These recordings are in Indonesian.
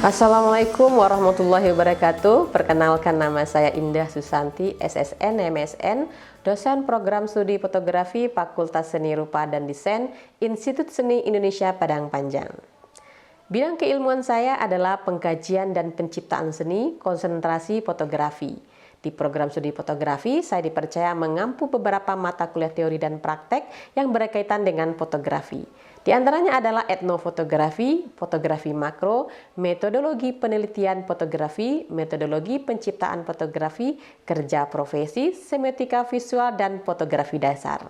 Assalamualaikum warahmatullahi wabarakatuh. Perkenalkan, nama saya Indah Susanti, SSN, MSN, dosen program studi fotografi Fakultas Seni Rupa dan Desain Institut Seni Indonesia Padang Panjang. Bidang keilmuan saya adalah pengkajian dan penciptaan seni konsentrasi fotografi. Di program studi fotografi, saya dipercaya mengampu beberapa mata kuliah teori dan praktek yang berkaitan dengan fotografi. Di antaranya adalah etnofotografi, fotografi makro, metodologi penelitian fotografi, metodologi penciptaan fotografi, kerja profesi, semiotika visual, dan fotografi dasar.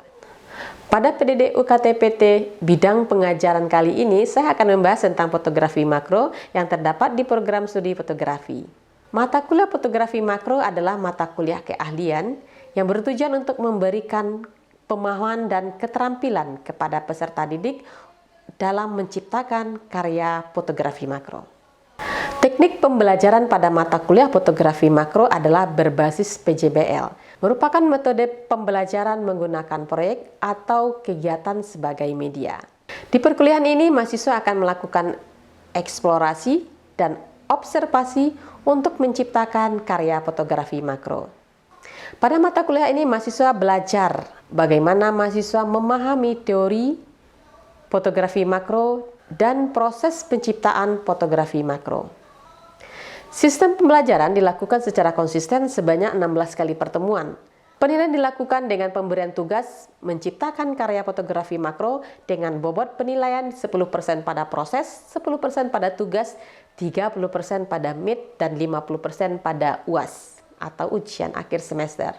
Pada PDD UKT-PT bidang pengajaran kali ini, saya akan membahas tentang fotografi makro yang terdapat di program studi fotografi. Mata kuliah fotografi makro adalah mata kuliah keahlian yang bertujuan untuk memberikan pemahaman dan keterampilan kepada peserta didik dalam menciptakan karya fotografi makro. Teknik pembelajaran pada mata kuliah fotografi makro adalah berbasis PJBL, merupakan metode pembelajaran menggunakan proyek atau kegiatan sebagai media. Di perkuliahan ini, mahasiswa akan melakukan eksplorasi dan observasi untuk menciptakan karya fotografi makro. Pada mata kuliah ini, mahasiswa belajar bagaimana mahasiswa memahami teori fotografi makro dan proses penciptaan fotografi makro. Sistem pembelajaran dilakukan secara konsisten sebanyak 16 kali pertemuan. Penilaian dilakukan dengan pemberian tugas menciptakan karya fotografi makro dengan bobot penilaian 10% pada proses, 10% pada tugas, 30% pada mid, dan 50% pada UAS atau ujian akhir semester.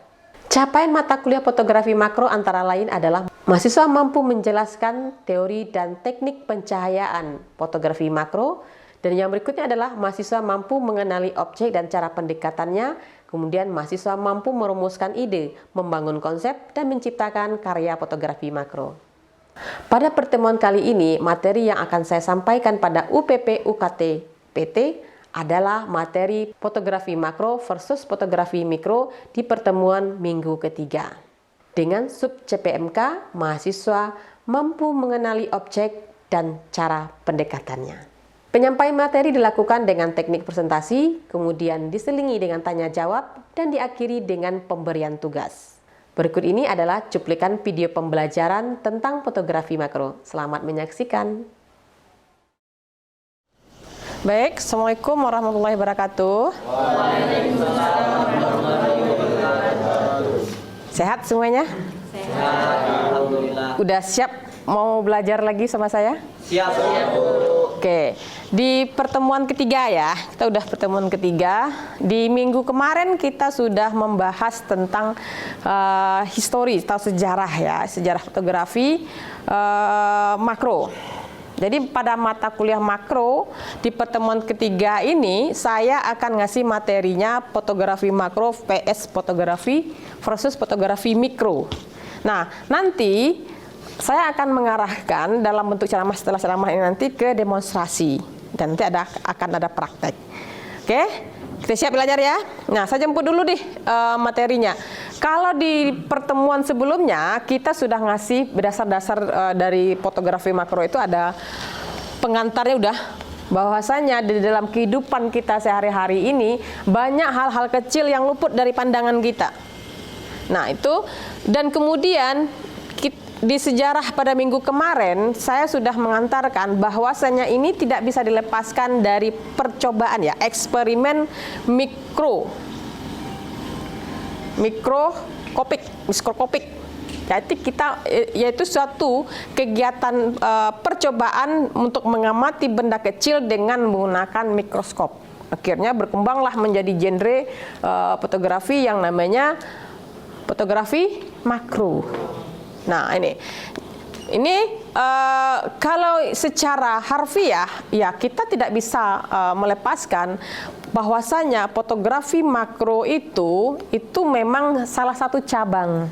Capaian mata kuliah fotografi makro antara lain adalah mahasiswa mampu menjelaskan teori dan teknik pencahayaan fotografi makro, dan yang berikutnya adalah mahasiswa mampu mengenali objek dan cara pendekatannya, kemudian mahasiswa mampu merumuskan ide, membangun konsep, dan menciptakan karya fotografi makro. Pada pertemuan kali ini, materi yang akan saya sampaikan pada UPP UKT PT adalah materi fotografi makro versus fotografi mikro di pertemuan minggu ketiga. Dengan sub CPMK, mahasiswa mampu mengenali objek dan cara pendekatannya. Penyampaian materi dilakukan dengan teknik presentasi, kemudian diselingi dengan tanya jawab, dan diakhiri dengan pemberian tugas. Berikut ini adalah cuplikan video pembelajaran tentang fotografi makro. Selamat menyaksikan. Baik, Assalamualaikum warahmatullahi wabarakatuh. Waalaikumsalam warahmatullahi wabarakatuh. Sehat semuanya? Sehat, alhamdulillah. Udah siap mau belajar lagi sama saya? Siap, Bu. Oke, di pertemuan ketiga ya, kita udah pertemuan ketiga. Di minggu kemarin kita sudah membahas tentang histori atau sejarah ya, sejarah fotografi makro. Jadi pada mata kuliah makro di pertemuan ketiga ini saya akan ngasih materinya fotografi makro vs fotografi versus fotografi mikro. Nah, nanti saya akan mengarahkan dalam bentuk ceramah, setelah ceramah ini nanti ke demonstrasi dan nanti akan ada praktek. Oke, kita siap belajar ya. Nah, saya jemput dulu nih materinya. Kalau di pertemuan sebelumnya kita sudah ngasih dasar-dasar dari fotografi makro, itu ada pengantarnya udah, bahwasanya di dalam kehidupan kita sehari-hari ini banyak hal-hal kecil yang luput dari pandangan kita. Nah, itu, dan kemudian di sejarah pada minggu kemarin saya sudah mengantarkan bahwasanya ini tidak bisa dilepaskan dari percobaan ya, eksperimen mikroskopik. Jadi yaitu suatu kegiatan percobaan untuk mengamati benda kecil dengan menggunakan mikroskop. Akhirnya berkembanglah menjadi genre fotografi yang namanya fotografi makro. Nah, ini kalau secara harfiah ya kita tidak bisa melepaskan bahwasanya fotografi makro itu memang salah satu cabang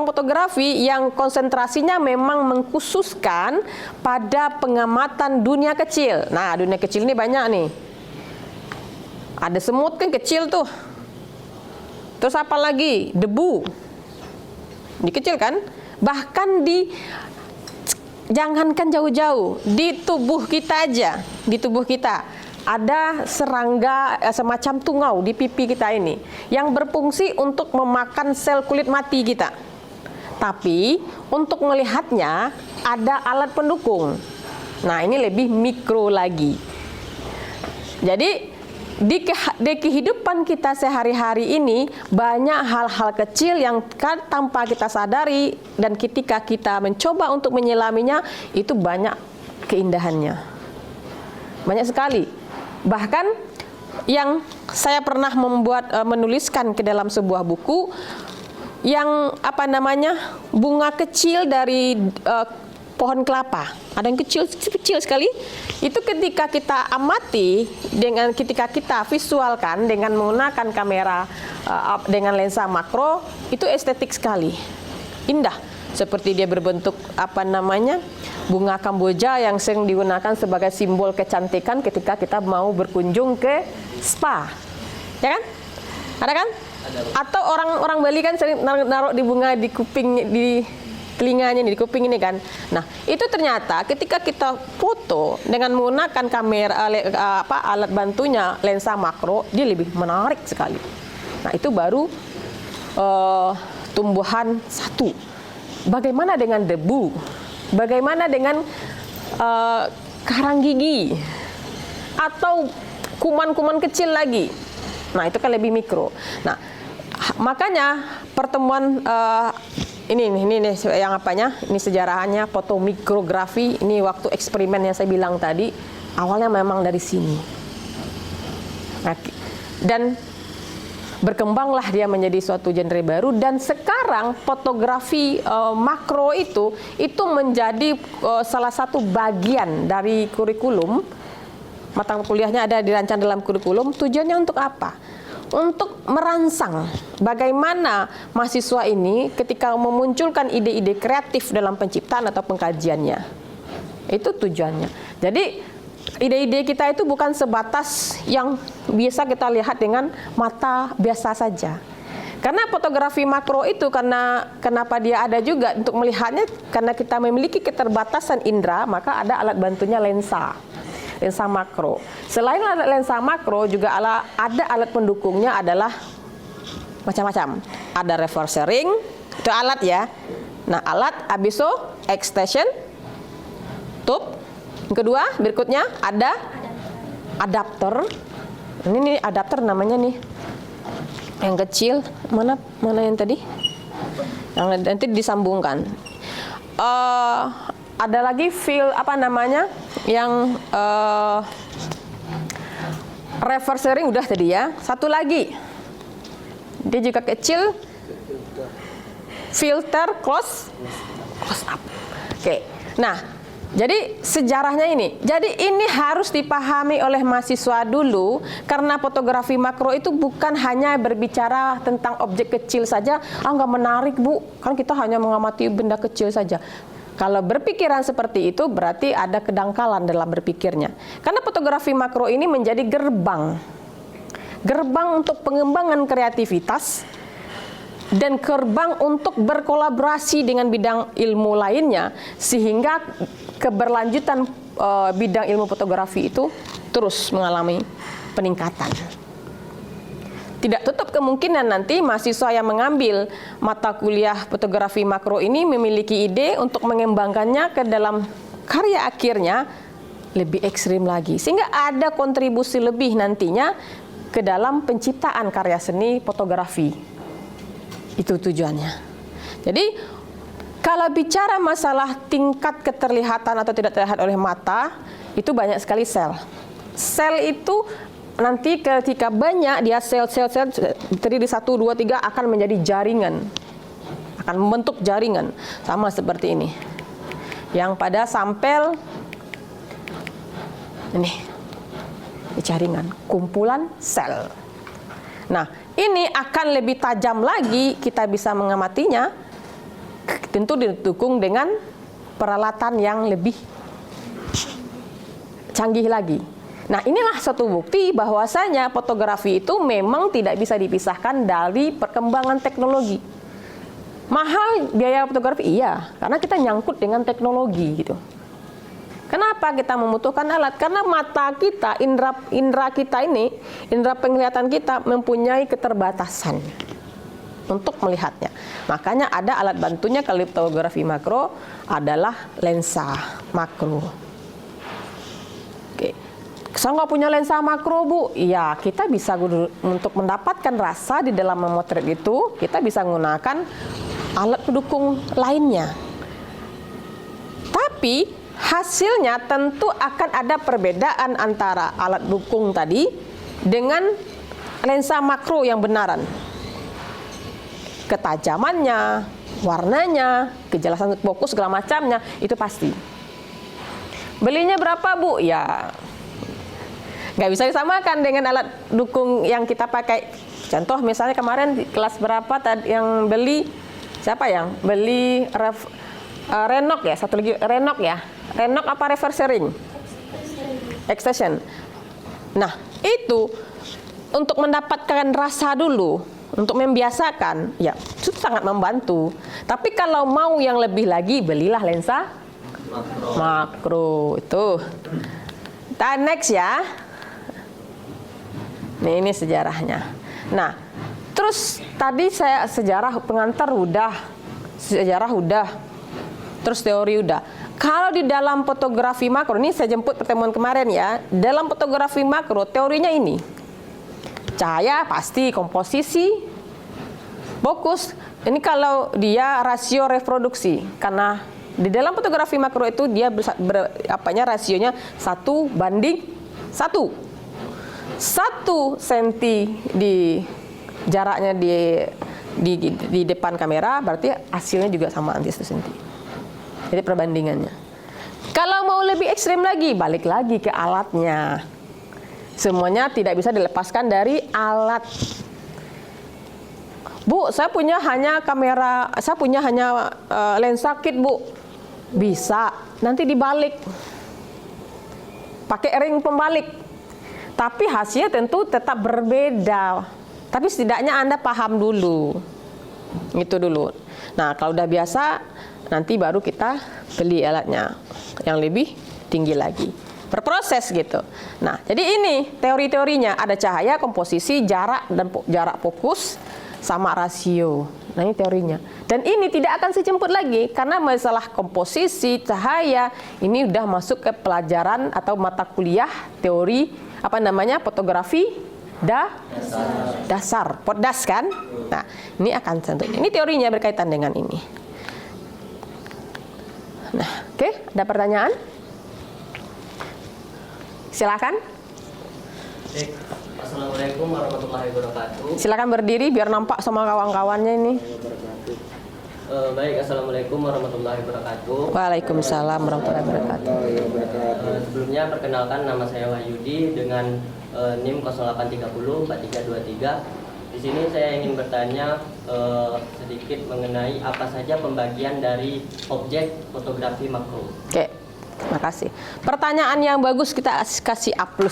fotografi yang konsentrasinya memang mengkhususkan pada pengamatan dunia kecil. Nah, dunia kecil ini banyak nih. Ada semut kan kecil tuh. Terus apa lagi? Debu. Ini kecil kan? Bahkan di jangankan jauh-jauh, di tubuh kita aja, di tubuh kita ada serangga semacam tungau di pipi kita ini yang berfungsi untuk memakan sel kulit mati kita. Tapi untuk melihatnya ada alat pendukung. Nah, ini lebih mikro lagi. Jadi di kehidupan kita sehari-hari ini banyak hal-hal kecil yang tanpa kita sadari, dan ketika kita mencoba untuk menyelaminya itu banyak keindahannya. Banyak sekali. Bahkan yang saya pernah menuliskan ke dalam sebuah buku yang bunga kecil dari pohon kelapa, ada yang kecil sekali. Itu ketika kita amati, dengan ketika kita visualkan dengan menggunakan kamera dengan lensa makro, itu estetik sekali, indah. Seperti dia berbentuk bunga Kamboja yang sering digunakan sebagai simbol kecantikan ketika kita mau berkunjung ke spa, ya kan? Ada kan? Atau orang Bali kan sering naruh di bunga di kuping, di telinganya nih, di kuping ini kan. Nah, itu ternyata ketika kita foto dengan menggunakan kamera alat bantunya lensa makro, dia lebih menarik sekali. Nah, itu baru tumbuhan satu. Bagaimana dengan debu? Bagaimana dengan karang gigi? Atau kuman-kuman kecil lagi? Nah, itu kan lebih mikro. Nah, makanya pertemuan ini yang ini sejarahnya fotomikrografi. Ini waktu eksperimen yang saya bilang tadi, awalnya memang dari sini. Nah, dan berkembanglah dia menjadi suatu genre baru, dan sekarang fotografi makro itu menjadi salah satu bagian dari kurikulum. Mata kuliahnya ada dirancang dalam kurikulum. Tujuannya untuk apa? Untuk merangsang bagaimana mahasiswa ini ketika memunculkan ide-ide kreatif dalam penciptaan atau pengkajiannya. Itu tujuannya. Jadi ide-ide kita itu bukan sebatas yang biasa kita lihat dengan mata biasa saja. Karena fotografi makro itu, kenapa dia ada juga untuk melihatnya, karena kita memiliki keterbatasan indera, maka ada alat bantunya lensa makro. Selain lensa makro juga ada alat pendukungnya, adalah macam-macam. Ada reverse ring, itu alat ya. Nah, alat abiso extension tube. Yang kedua, berikutnya ada adapter. Ini adapter namanya nih. Yang kecil, mana yang tadi? Yang nanti disambungkan. Ada lagi yang reverse ring udah tadi ya. Satu lagi, dia juga kecil, filter close up. Oke. Nah, jadi sejarahnya ini. Jadi ini harus dipahami oleh mahasiswa dulu, karena fotografi makro itu bukan hanya berbicara tentang objek kecil saja. Nggak menarik, Bu, kan kita hanya mengamati benda kecil saja. Kalau berpikiran seperti itu berarti ada kedangkalan dalam berpikirnya. Karena fotografi makro ini menjadi gerbang untuk pengembangan kreativitas dan gerbang untuk berkolaborasi dengan bidang ilmu lainnya, sehingga keberlanjutan bidang ilmu fotografi itu terus mengalami peningkatan. Tidak tutup kemungkinan nanti mahasiswa yang mengambil mata kuliah fotografi makro ini memiliki ide untuk mengembangkannya ke dalam karya akhirnya lebih ekstrim lagi, sehingga ada kontribusi lebih nantinya ke dalam penciptaan karya seni fotografi. Itu tujuannya. Jadi kalau bicara masalah tingkat keterlihatan atau tidak terlihat oleh mata, itu banyak sekali sel. Sel itu nanti ketika banyak dia sel-sel terdiri 1, 2, 3 akan menjadi jaringan, akan membentuk jaringan sama seperti ini, yang pada sampel ini jaringan kumpulan sel. Nah, ini akan lebih tajam lagi kita bisa mengamatinya, tentu didukung dengan peralatan yang lebih canggih lagi. Nah, inilah satu bukti bahwasanya fotografi itu memang tidak bisa dipisahkan dari perkembangan teknologi. Mahal biaya fotografi? Iya, karena kita nyangkut dengan teknologi gitu. Kenapa kita membutuhkan alat? Karena mata kita, indera kita ini, indera penglihatan kita mempunyai keterbatasan untuk melihatnya. Makanya ada alat bantunya kalau fotografi makro adalah lensa makro. Oke. Saya nggak punya lensa makro, Bu. Iya, kita bisa untuk mendapatkan rasa di dalam memotret itu, kita bisa menggunakan alat pendukung lainnya. Tapi hasilnya tentu akan ada perbedaan antara alat dukung tadi dengan lensa makro yang benaran. Ketajamannya, warnanya, kejelasan fokus segala macamnya itu pasti. Belinya berapa, Bu? Ya nggak bisa disamakan dengan alat dukung yang kita pakai. Contoh misalnya kemarin di kelas berapa tadi yang beli, siapa yang beli Renok ya, satu lagi Renok ya. Renok apa reverse ring? Extension. Nah, itu untuk mendapatkan rasa dulu, untuk membiasakan, ya itu sangat membantu. Tapi kalau mau yang lebih lagi, belilah lensa makro itu. Kita next ya. Nih, ini sejarahnya. Nah, terus tadi saya sejarah pengantar udah, sejarah udah, terus teori udah. Kalau di dalam fotografi makro, ini saya jemput pertemuan kemarin ya. Dalam fotografi makro, teorinya ini. Cahaya pasti, komposisi, fokus. Ini kalau dia rasio reproduksi. Karena di dalam fotografi makro itu dia rasionya 1:1. 1 senti di jaraknya di depan kamera, berarti hasilnya juga sama nanti 1 senti. Jadi perbandingannya. Kalau mau lebih ekstrim lagi, balik lagi ke alatnya. Semuanya tidak bisa dilepaskan dari alat. Bu, saya punya hanya kamera, saya punya hanya lensa kit, Bu. Bisa, nanti dibalik. Pakai ring pembalik. Tapi hasilnya tentu tetap berbeda. Tapi setidaknya Anda paham dulu. Itu dulu. Nah, kalau udah biasa, nanti baru kita beli alatnya yang lebih tinggi lagi. Berproses gitu. Nah, jadi ini teori-teorinya. Ada cahaya, komposisi, jarak, dan jarak fokus, sama rasio. Nah, ini teorinya. Dan ini tidak akan saya jemput lagi, karena masalah komposisi, cahaya, ini udah masuk ke pelajaran atau mata kuliah teori, fotografi dasar. Poddas kan? Nah, ini akan tentu. Ini teorinya berkaitan dengan ini. Nah, oke, ada pertanyaan? Silakan. Assalamualaikum warahmatullahi wabarakatuh. Silakan berdiri biar nampak sama kawan-kawannya ini. Baik, assalamualaikum warahmatullahi wabarakatuh. Waalaikumsalam warahmatullahi wabarakatuh. Sebelumnya perkenalkan, nama saya Wahyudi dengan NIM 08304323. Di sini saya ingin bertanya sedikit mengenai apa saja pembagian dari objek fotografi makro. Oke, terima kasih. Pertanyaan yang bagus, kita kasih A+ dulu.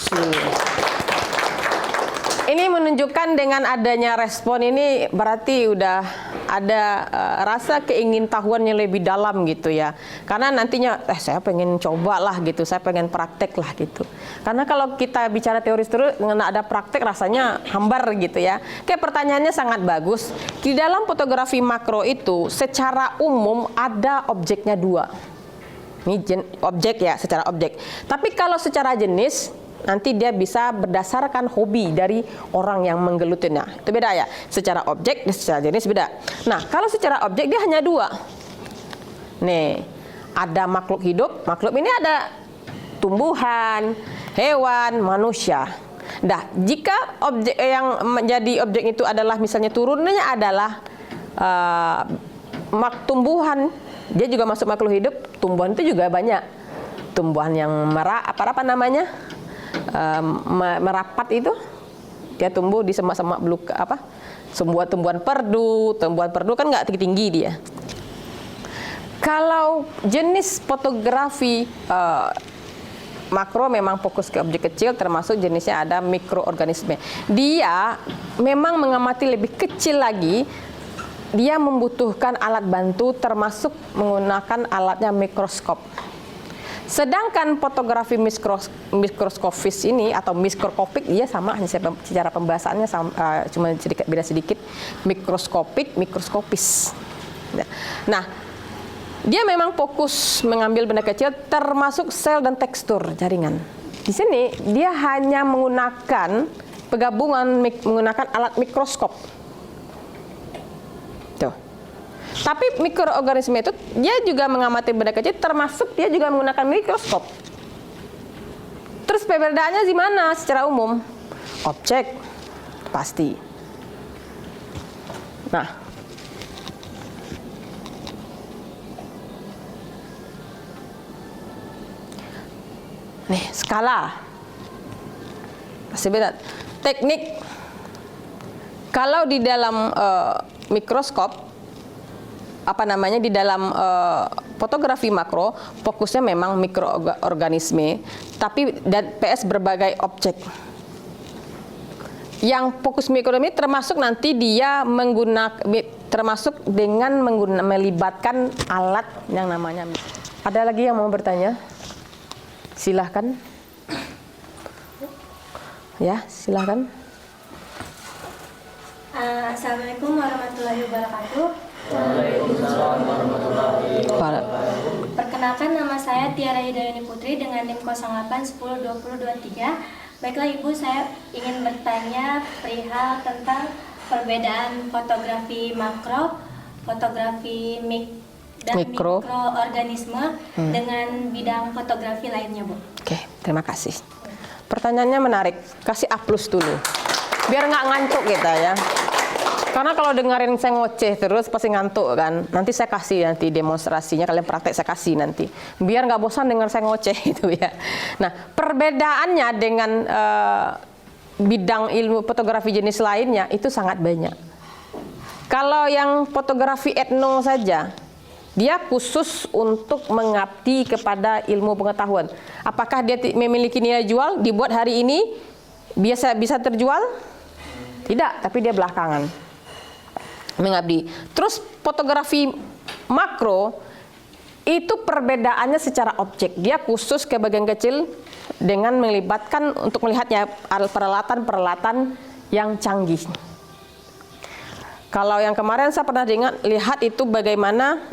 Ini menunjukkan dengan adanya respon ini berarti udah ada rasa keingintahuan yang lebih dalam gitu ya. Karena nantinya saya pengen coba lah gitu, saya pengen praktek lah gitu. Karena kalau kita bicara teori terus nggak ada praktek rasanya hambar gitu ya. Oke, pertanyaannya sangat bagus. Di dalam fotografi makro itu secara umum ada objeknya 2. Ini objek ya, secara objek. Tapi kalau secara jenis nanti dia bisa berdasarkan hobi dari orang yang menggelutinya. Itu beda ya. Secara objek dan secara jenis beda. Nah, kalau secara objek dia hanya 2. Nih, ada makhluk hidup. Makhluk ini ada tumbuhan, hewan, manusia. Nah, jika objek yang menjadi objek itu adalah misalnya turunannya adalah tumbuhan, dia juga masuk makhluk hidup. Tumbuhan itu juga banyak. Tumbuhan yang apa namanya? Merapat itu dia tumbuh di semak-semak belukar tumbuhan perdu kan nggak tinggi dia. Kalau jenis fotografi makro memang fokus ke objek kecil, termasuk jenisnya ada mikroorganisme. Dia memang mengamati lebih kecil lagi dia membutuhkan alat bantu termasuk menggunakan alatnya mikroskop. Sedangkan fotografi mikroskopis ini atau mikroskopik, dia sama, hanya secara pembahasannya sama, cuma sedikit beda sedikit. Mikroskopik, mikroskopis. Nah, dia memang fokus mengambil benda kecil termasuk sel dan tekstur jaringan. Di sini dia hanya menggunakan penggabungan menggunakan alat mikroskop. Tuh. Tapi mikroorganisme itu dia juga mengamati benda kecil, termasuk dia juga menggunakan mikroskop. Terus perbedaannya di mana secara umum? Objek pasti. Nah, nih skala pasti beda. Teknik kalau di dalam mikroskop di dalam fotografi makro fokusnya memang mikroorganisme, tapi dan PS berbagai objek. Yang fokus mikroorganisme termasuk nanti dia termasuk dengan melibatkan alat yang namanya. Ada lagi yang mau bertanya? Silahkan. Ya, silahkan. Assalamualaikum warahmatullahi wabarakatuh. Waalaikumsalam warahmatullahi wabarakatuh. Perkenalkan, nama saya Tiara Hidayani Putri dengan NIM 08102023. Baiklah Ibu, saya ingin bertanya perihal tentang perbedaan fotografi makro, fotografi dan mikroorganisme dengan bidang fotografi lainnya, Bu. Oke, terima kasih. Pertanyaannya menarik. Kasih A+ dulu. Biar nggak ngantuk kita ya. Karena kalau dengerin saya ngoceh terus pasti ngantuk kan. Nanti saya kasih nanti demonstrasinya, kalian praktek saya kasih nanti. Biar nggak bosan dengar saya ngoceh itu ya. Nah, perbedaannya dengan bidang ilmu fotografi jenis lainnya itu sangat banyak. Kalau yang fotografi etno saja, dia khusus untuk mengabdi kepada ilmu pengetahuan. Apakah dia memiliki nilai jual? Dibuat hari ini bisa terjual? Tidak, tapi dia belakangan mengabdi. Terus fotografi makro itu perbedaannya secara objek. Dia khusus ke bagian kecil dengan melibatkan untuk melihatnya peralatan-peralatan yang canggih. Kalau yang kemarin saya pernah lihat itu bagaimana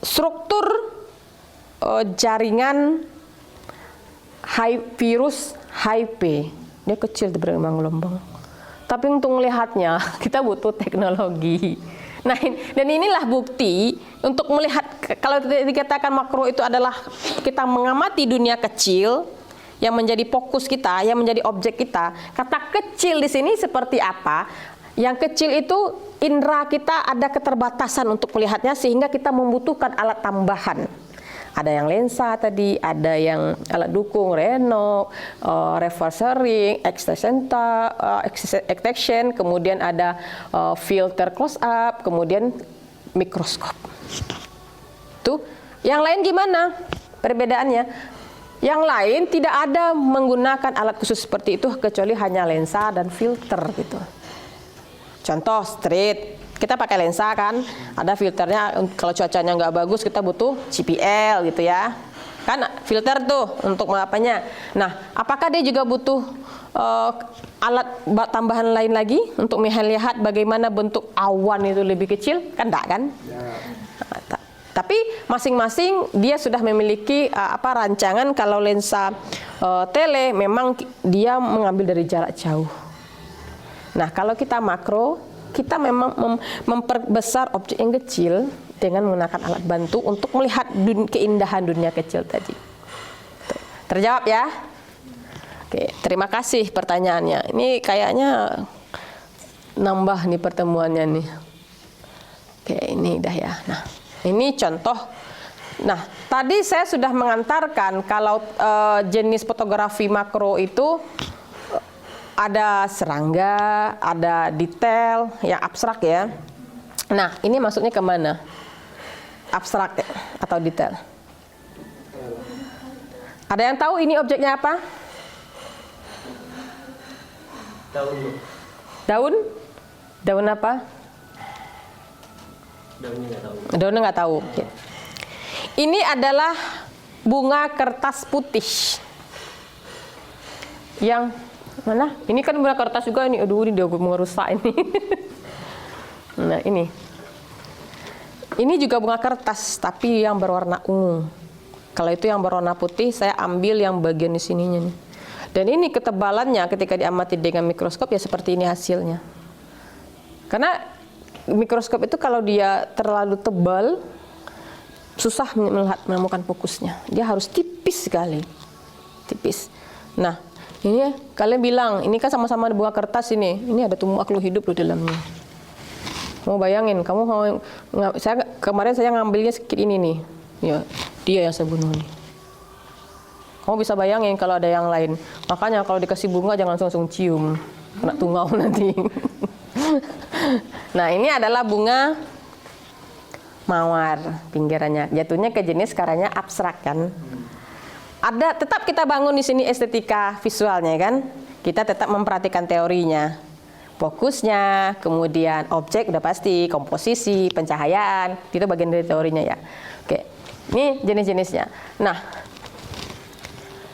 struktur jaringan virus HIV. Dia kecil bergelombang-gelombang. Tapi untuk melihatnya kita butuh teknologi. Nah, dan inilah bukti untuk melihat, kalau dikatakan makro itu adalah kita mengamati dunia kecil yang menjadi fokus kita, yang menjadi objek kita. Kata kecil di sini seperti apa? Yang kecil itu indera kita ada keterbatasan untuk melihatnya sehingga kita membutuhkan alat tambahan. Ada yang lensa tadi, ada yang alat dukung, Reno, reversering, extraction, kemudian ada filter close up, kemudian mikroskop. Tuh, yang lain gimana perbedaannya? Yang lain tidak ada menggunakan alat khusus seperti itu kecuali hanya lensa dan filter gitu. Contoh street. Kita pakai lensa kan, ada filternya. Kalau cuacanya nggak bagus kita butuh CPL gitu ya, kan filter tuh untuk apanya. Nah, apakah dia juga butuh alat tambahan lain lagi untuk melihat bagaimana bentuk awan itu lebih kecil? Kan enggak kan? Ya. Tapi masing-masing dia sudah memiliki rancangan. Kalau lensa tele memang dia mengambil dari jarak jauh. Nah, kalau kita makro, kita memang memperbesar objek yang kecil dengan menggunakan alat bantu untuk melihat keindahan dunia kecil tadi. Terjawab ya? Oke, terima kasih pertanyaannya. Ini kayaknya nambah nih pertemuannya nih. Oke, ini dah ya. Nah, ini contoh. Nah, tadi saya sudah mengantarkan kalau jenis fotografi makro itu ada serangga, ada detail yang abstrak ya. Nah, ini maksudnya kemana? Abstrak atau detail? Ada yang tahu ini objeknya apa? Daun. Daun? Daun apa? Daunnya nggak tahu. Daunnya nggak tahu. Oke. Ini adalah bunga kertas putih. Yang mana? Ini kan bunga kertas juga ini. Aduh, ini dia mau rusak ini. Nah, ini. Ini juga bunga kertas, tapi yang berwarna ungu. Kalau itu yang berwarna putih, saya ambil yang bagian di sininya nih. Dan ini ketebalannya ketika diamati dengan mikroskop ya seperti ini hasilnya. Karena mikroskop itu kalau dia terlalu tebal, susah menemukan fokusnya. Dia harus tipis sekali. Tipis. Nah, ini kalian bilang, ini kan sama-sama bunga kertas ini. Ini ada tumbuh makhluk hidup di dalamnya. Mau bayangin, kamu mau, kemarin saya ngambilnya sedikit ini nih. Ya, dia yang saya bunuh nih. Kamu bisa bayangin kalau ada yang lain. Makanya kalau dikasih bunga jangan langsung cium. Kena tungau nanti. Nah, ini adalah bunga mawar pinggirannya. Jatuhnya ke jenis karyanya abstrak kan. Ada, tetap kita bangun di sini estetika visualnya kan. Kita tetap memperhatikan teorinya. Fokusnya, kemudian objek udah pasti, komposisi, pencahayaan. Itu bagian dari teorinya ya. Oke, ini jenis-jenisnya. Nah,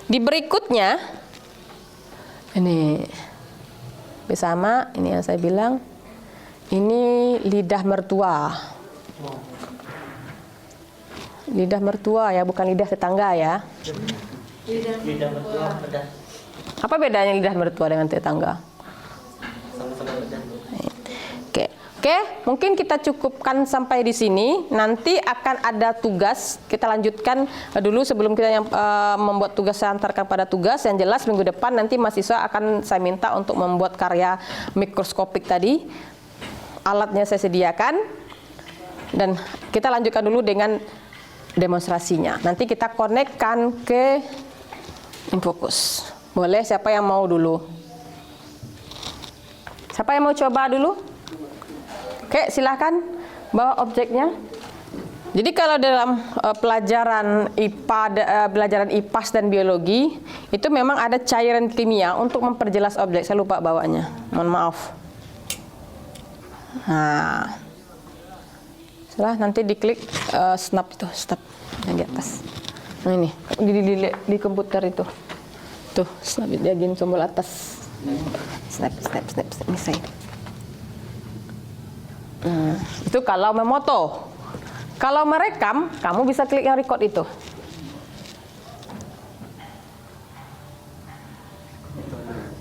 di berikutnya, ini bersama, ini yang saya bilang, ini lidah mertua. Lidah mertua ya, bukan lidah tetangga ya. Lidah mertua pedas. Apa bedanya lidah mertua dengan tetangga? Sama-sama pedas. Oke, mungkin kita cukupkan sampai di sini. Nanti akan ada tugas. Kita lanjutkan dulu sebelum kita membuat tugas, saya antarkan pada tugas. Yang jelas minggu depan nanti mahasiswa akan saya minta untuk membuat karya mikroskopik tadi. Alatnya saya sediakan. Dan kita lanjutkan dulu dengan demonstrasinya. Nanti kita konekkan ke InFocus. Boleh, siapa yang mau dulu? Siapa yang mau coba dulu? Oke, silahkan bawa objeknya. Jadi kalau dalam pelajaran IPA, pelajaran IPAS dan biologi, itu memang ada cairan kimia untuk memperjelas objek. Saya lupa bawanya, mohon maaf. Nah, setelah nanti diklik snap itu, snap yang di atas. Nah ini, di komputer itu. Tuh, snap dia gini tombol atas. Snap, snap, snap, snap. Ini saya. Itu kalau memoto. Kalau merekam, kamu bisa klik yang record itu.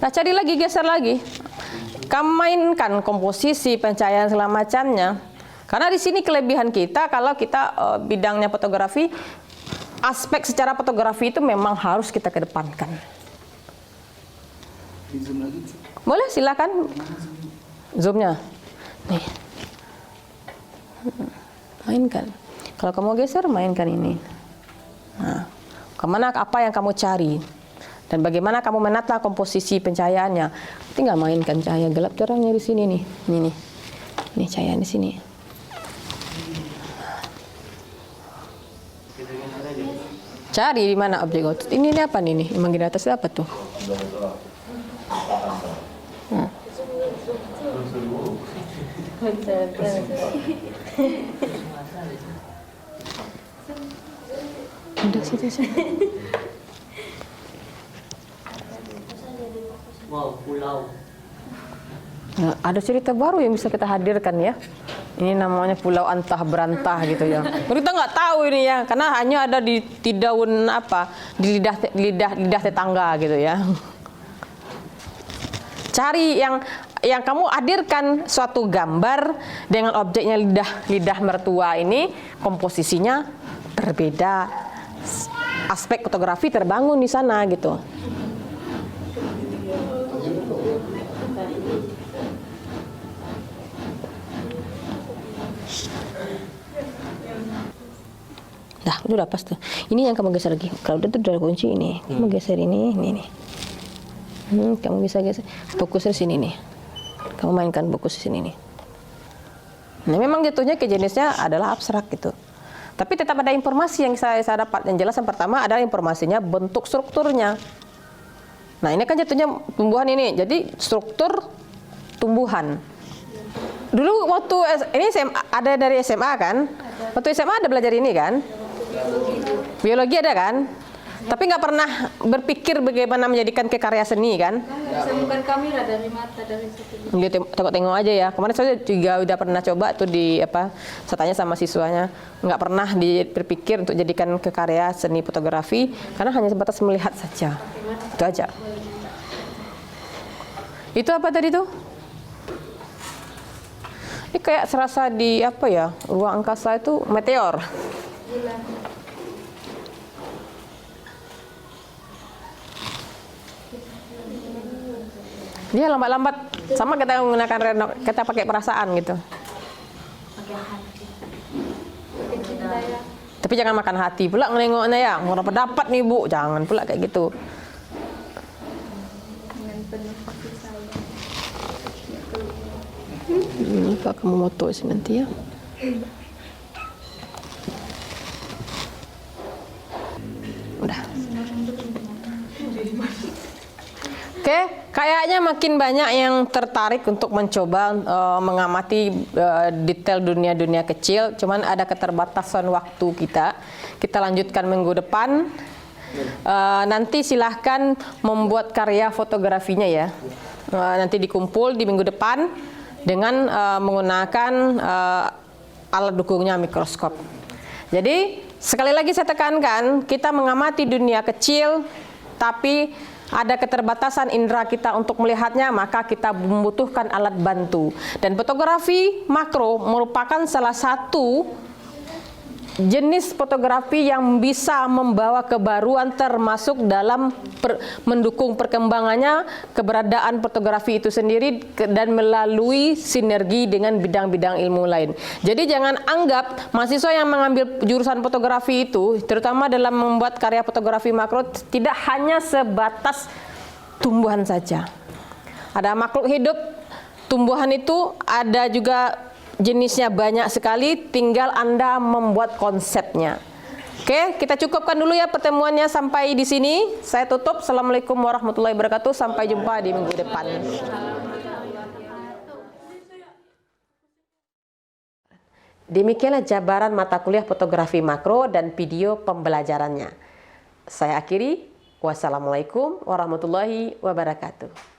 Nah, cari lagi, geser lagi. Kamu mainkan komposisi, pencahayaan segala macamnya. Karena di sini kelebihan kita, kalau kita bidangnya fotografi, aspek secara fotografi itu memang harus kita kedepankan. Boleh, silakan. Zoomnya. Nih. Mainkan. Kalau kamu geser, mainkan ini. Nah, kemana, apa yang kamu cari? Dan bagaimana kamu menata komposisi pencahayaannya? Tinggal mainkan cahaya gelap terangnya di sini nih. Ini nih. Ini cahaya di sini. Cari di mana objek. Ini apa nih? Emang di atas apa tuh? Udah situ sih. Wow, pulau. Nah, ada cerita baru yang bisa kita hadirkan ya. Ini namanya Pulau Antah Berantah gitu ya. Kita nggak tahu ini ya, karena hanya ada di daun apa, di lidah tetangga gitu ya. Cari yang kamu hadirkan suatu gambar dengan objeknya lidah mertua ini, komposisinya berbeda, aspek fotografi terbangun di sana gitu. Dah, itu udah pas tuh. Ini yang kamu geser lagi. Kalau udah kunci ini, kamu geser ini nih. Kamu bisa geser. Fokusnya sini nih. Kamu mainkan fokus di sini nih. Nah, memang jatuhnya ke jenisnya adalah abstrak gitu. Tapi tetap ada informasi yang saya dapat. Yang jelas yang pertama adalah informasinya bentuk strukturnya. Nah, ini kan jatuhnya tumbuhan ini. Jadi struktur tumbuhan. Dulu waktu ini SMA, ada dari SMA kan? Waktu SMA ada belajar ini kan? Biologi ada kan? Tapi nggak pernah berpikir bagaimana menjadikan ke karya seni kan? Bukan kamera dari mata dari situ. Dia tengok-tengok aja ya. Kemarin saya juga udah pernah coba tuh di apa? Saya tanya sama siswanya, nggak pernah berpikir untuk jadikan ke karya seni fotografi karena hanya sebatas melihat saja. Itu aja. Itu apa tadi tuh? Ini kayak serasa di apa ya? Ruang angkasa itu meteor. Dia lambat-lambat sama kita menggunakan renok, kita pakai perasaan gitu. Tapi jangan makan hati pula ngelengoknya ya. Mau dapat nih Bu, jangan pula kayak gitu. Pak kamu moto sih nanti ya. Udah. Oke, kayaknya makin banyak yang tertarik untuk mencoba mengamati detail dunia-dunia kecil. Cuman ada keterbatasan waktu kita. Kita lanjutkan minggu depan. Nanti silahkan membuat karya fotografinya ya. Nanti dikumpul di minggu depan dengan menggunakan alat dukungnya mikroskop. Jadi sekali lagi saya tekankan, kita mengamati dunia kecil, tapi ada keterbatasan indera kita untuk melihatnya, maka kita membutuhkan alat bantu. Dan fotografi makro merupakan salah satu jenis fotografi yang bisa membawa kebaruan termasuk dalam mendukung perkembangannya keberadaan fotografi itu sendiri dan melalui sinergi dengan bidang-bidang ilmu lain. Jadi jangan anggap mahasiswa yang mengambil jurusan fotografi itu, terutama dalam membuat karya fotografi makro, tidak hanya sebatas tumbuhan saja. Ada makhluk hidup, tumbuhan itu ada juga jenisnya banyak sekali, tinggal Anda membuat konsepnya. Oke, kita cukupkan dulu ya pertemuannya sampai di sini. Saya tutup. Assalamualaikum warahmatullahi wabarakatuh. Sampai jumpa di minggu depan. Demikianlah jabaran mata kuliah fotografi makro dan video pembelajarannya. Saya akhiri. Wassalamualaikum warahmatullahi wabarakatuh.